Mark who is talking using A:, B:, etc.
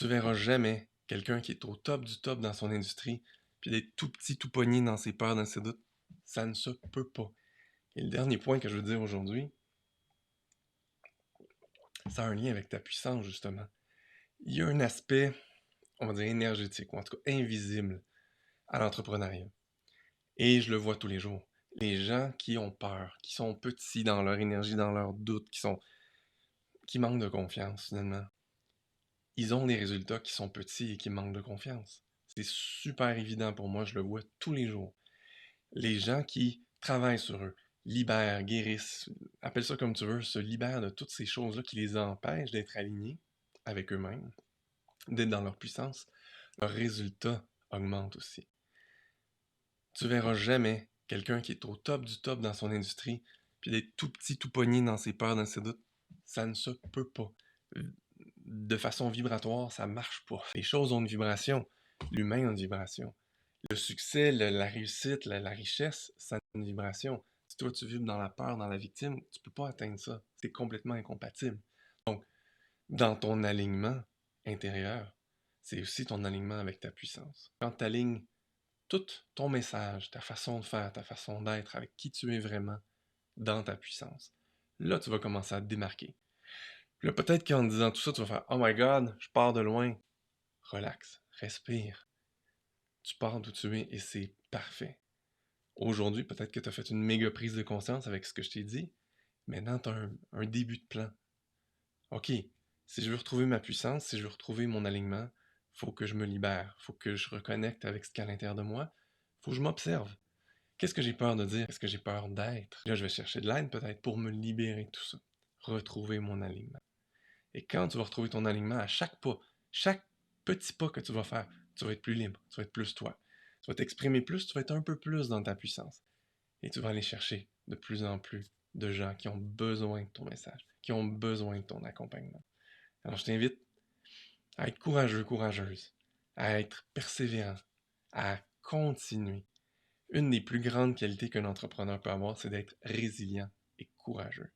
A: Tu verras jamais quelqu'un qui est au top du top dans son industrie, puis d'être tout petit, tout pogné dans ses peurs, dans ses doutes. Ça ne se peut pas. Et le dernier point que je veux dire aujourd'hui, ça a un lien avec ta puissance, justement. Il y a un aspect, on va dire énergétique, ou en tout cas invisible, à l'entrepreneuriat. Et je le vois tous les jours. Les gens qui ont peur, qui sont petits dans leur énergie, dans leurs doutes, qui manquent de confiance, finalement, ils ont des résultats qui sont petits et qui manquent de confiance. C'est super évident pour moi, je le vois tous les jours. Les gens qui travaillent sur eux, libèrent, guérissent, appelle ça comme tu veux, se libèrent de toutes ces choses-là qui les empêchent d'être alignés avec eux-mêmes, d'être dans leur puissance, leurs résultats augmentent aussi. Tu verras jamais quelqu'un qui est au top du top dans son industrie, puis d'être tout petit, tout pogné dans ses peurs, dans ses doutes. Ça ne se peut pas. De façon vibratoire, ça marche pas. Les choses ont une vibration. L'humain a une vibration. Le succès, la réussite, la richesse, ça a une vibration. Si toi tu vibres dans la peur, dans la victime, tu peux pas atteindre ça. C'est complètement incompatible. Donc, dans ton alignement intérieur, c'est aussi ton alignement avec ta puissance. Quand tu alignes tout ton message, ta façon de faire, ta façon d'être, avec qui tu es vraiment dans ta puissance, là tu vas commencer à te démarquer. Puis là, peut-être qu'en disant tout ça, tu vas faire « Oh my God, je pars de loin ». Relax, respire. Tu pars d'où tu es et c'est parfait. Aujourd'hui, peut-être que tu as fait une méga prise de conscience avec ce que je t'ai dit. Maintenant, tu as un début de plan. OK, si je veux retrouver ma puissance, si je veux retrouver mon alignement, faut que je me libère, faut que je reconnecte avec ce qu'il y a à l'intérieur de moi, faut que je m'observe. Qu'est-ce que j'ai peur de dire? Qu'est-ce que j'ai peur d'être? Là, je vais chercher de l'aide peut-être pour me libérer de tout ça. Retrouver mon alignement. Et quand tu vas retrouver ton alignement à chaque pas, chaque petit pas que tu vas faire, tu vas être plus libre, tu vas être plus toi. Tu vas t'exprimer plus, tu vas être un peu plus dans ta puissance. Et tu vas aller chercher de plus en plus de gens qui ont besoin de ton message, qui ont besoin de ton accompagnement. Alors je t'invite à être courageux, courageuse, à être persévérant, à continuer. Une des plus grandes qualités qu'un entrepreneur peut avoir, c'est d'être résilient et courageux.